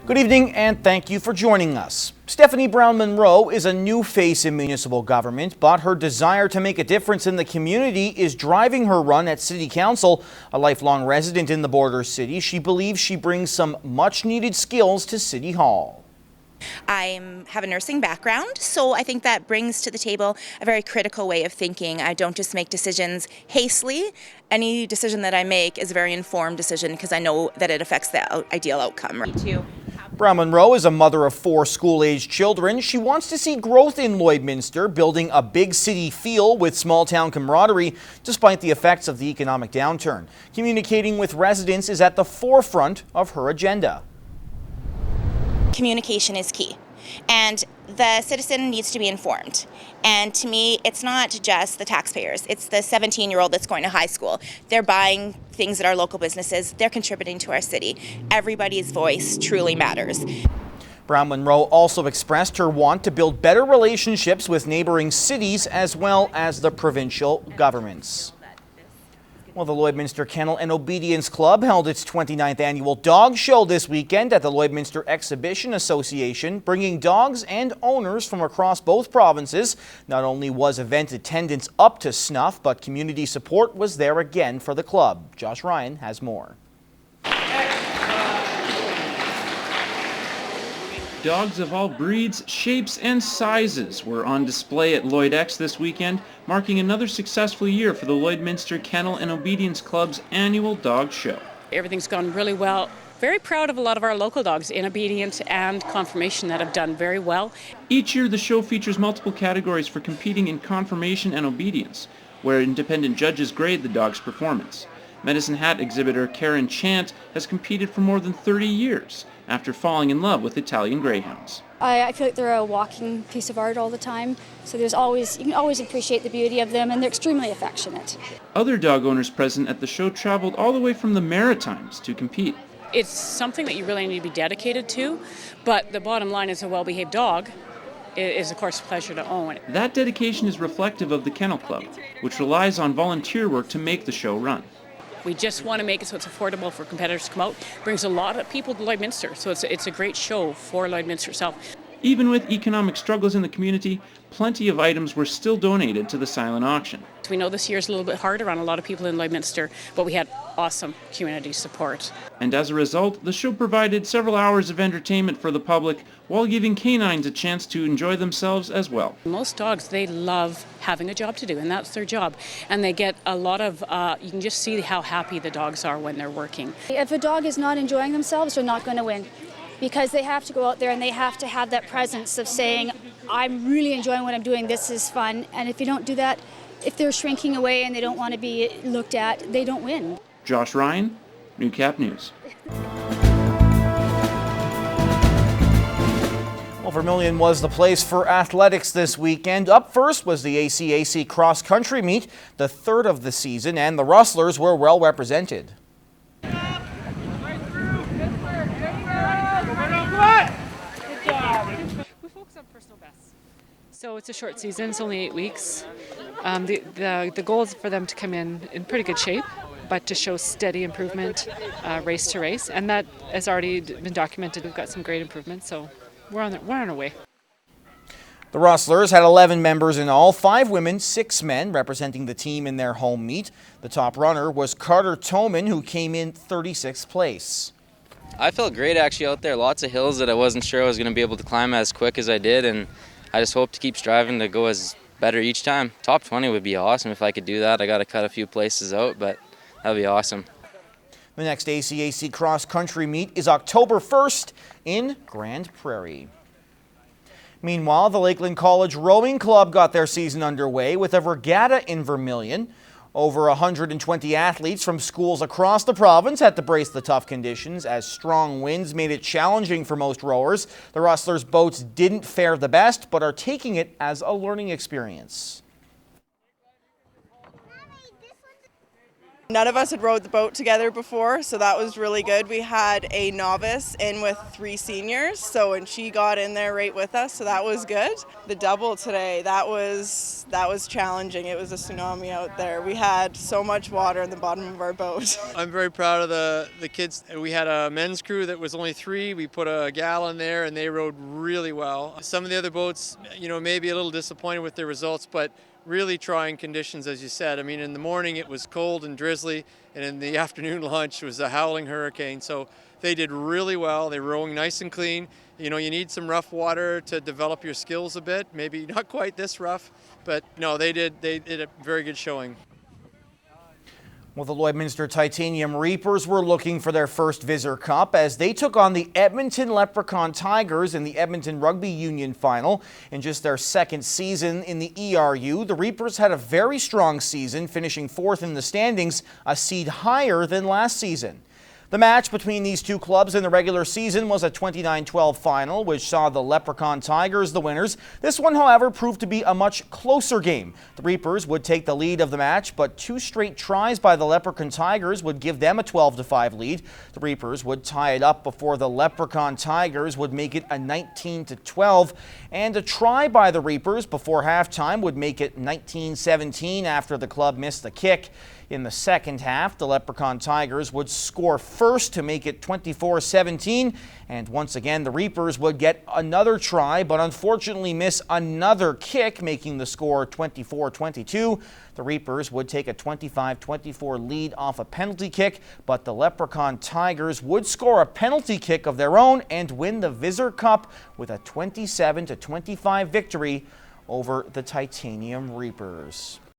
Good evening and thank you for joining us. Stephanie Brown Monroe is a new face in municipal government, but her desire to make a difference in the community is driving her run at City Council. A lifelong resident in the border city, she believes she brings some much-needed skills to City Hall. I have a nursing background, so I think that brings to the table a very critical way of thinking. I don't just make decisions hastily. Any decision that I make is a very informed decision because I know that it affects the ideal outcome. Brown Monroe is a mother of 4 school-aged children. She wants to see growth in Lloydminster, building a big city feel with small-town camaraderie despite the effects of the economic downturn. Communicating with residents is at the forefront of her agenda. Communication is key, and the citizen needs to be informed. And to me, it's not just the taxpayers. It's the 17-year-old that's going to high school. They're buying things at our local businesses. They're contributing to our city. Everybody's voice truly matters. Brown Monroe also expressed her want to build better relationships with neighboring cities as well as the provincial governments. Well, the Lloydminster Kennel and Obedience Club held its 29th annual dog show this weekend at the Lloydminster Exhibition Association, bringing dogs and owners from across both provinces. Not only was event attendance up to snuff, but community support was there again for the club. Josh Ryan has more. Dogs of all breeds, shapes, and sizes were on display at LloydX this weekend, marking another successful year for the Lloydminster Kennel and Obedience Club's annual dog show. Everything's gone really well. Very proud of a lot of our local dogs in Obedience and Conformation that have done very well. Each year the show features multiple categories for competing in Conformation and Obedience, where independent judges grade the dog's performance. Medicine Hat exhibitor Karen Chant has competed for more than 30 years after falling in love with Italian Greyhounds. I feel like they're a walking piece of art all the time, so you can always appreciate the beauty of them, and they're extremely affectionate. Other dog owners present at the show traveled all the way from the Maritimes to compete. It's something that you really need to be dedicated to, but the bottom line is a well-behaved dog is, of course, a pleasure to own. That dedication is reflective of the Kennel Club, which relies on volunteer work to make the show run. We just want to make it so it's affordable for competitors to come out. Brings a lot of people to Lloydminster, so it's a great show for Lloydminster itself. Even with economic struggles in the community, plenty of items were still donated to the silent auction. We know this year's a little bit harder on a lot of people in Lloydminster, but we had awesome community support. And as a result, the show provided several hours of entertainment for the public while giving canines a chance to enjoy themselves as well. Most dogs, they love having a job to do, and that's their job. And they get a lot of, you can just see how happy the dogs are when they're working. If a dog is not enjoying themselves, they're not going to win, because they have to go out there and they have to have that presence of saying, I'm really enjoying what I'm doing, this is fun. And if you don't do that, if they're shrinking away and they don't want to be looked at, they don't win. Josh Ryan, Newcap News. Well, Vermilion was the place for athletics this weekend. Up first was the ACAC cross-country meet, the 3rd of the season, and the Rustlers were well represented. We focus on personal bests. So it's a short season, it's only 8 weeks. The goal is for them to come in pretty good shape, but to show steady improvement race to race. And that has already been documented. We've got some great improvements, so we're on our way. The Rustlers had 11 members in all, 5 women, 6 men, representing the team in their home meet. The top runner was Carter Toman, who came in 36th place. I felt great actually out there. Lots of hills that I wasn't sure I was going to be able to climb as quick as I did, and I just hope to keep striving to go as better each time. Top 20 would be awesome if I could do that. I got to cut a few places out, but that would be awesome. The next ACAC cross-country meet is October 1st in Grand Prairie. Meanwhile, the Lakeland College Rowing Club got their season underway with a regatta in Vermilion. Over 120 athletes from schools across the province had to brace the tough conditions as strong winds made it challenging for most rowers. The Rustlers' boats didn't fare the best, but are taking it as a learning experience. None of us had rowed the boat together before, so that was really good. We had a novice in with 3 seniors, and she got in there right with us, so that was good. The double today, that was challenging. It was a tsunami out there. We had so much water in the bottom of our boat. I'm very proud of the kids. We had a men's crew that was only 3. We put a gal in there and they rowed really well. Some of the other boats, maybe a little disappointed with their results, but really trying conditions, as you said. I mean, in the morning it was cold and drizzly, and in the afternoon lunch was a howling hurricane. So they did really well. They were rowing nice and clean. You need some rough water to develop your skills a bit. Maybe not quite this rough, but no, they did a very good showing. Well, the Lloydminster Titanium Reapers were looking for their first Visor Cup as they took on the Edmonton Leprechaun Tigers in the Edmonton Rugby Union final. In just their second season in the ERU, the Reapers had a very strong season, finishing 4th in the standings, a seed higher than last season. The match between these two clubs in the regular season was a 29-12 final, which saw the Leprechaun Tigers the winners. This one, however, proved to be a much closer game. The Reapers would take the lead of the match, but 2 straight tries by the Leprechaun Tigers would give them a 12-5 lead. The Reapers would tie it up before the Leprechaun Tigers would make it a 19-12, and a try by the Reapers before halftime would make it 19-17 after the club missed the kick. In the second half, the Leprechaun Tigers would score first to make it 24-17, and once again the Reapers would get another try but unfortunately miss another kick, making the score 24-22. The Reapers would take a 25-24 lead off a penalty kick, but the Leprechaun Tigers would score a penalty kick of their own and win the Visor Cup with a 27-25 victory over the Titanium Reapers.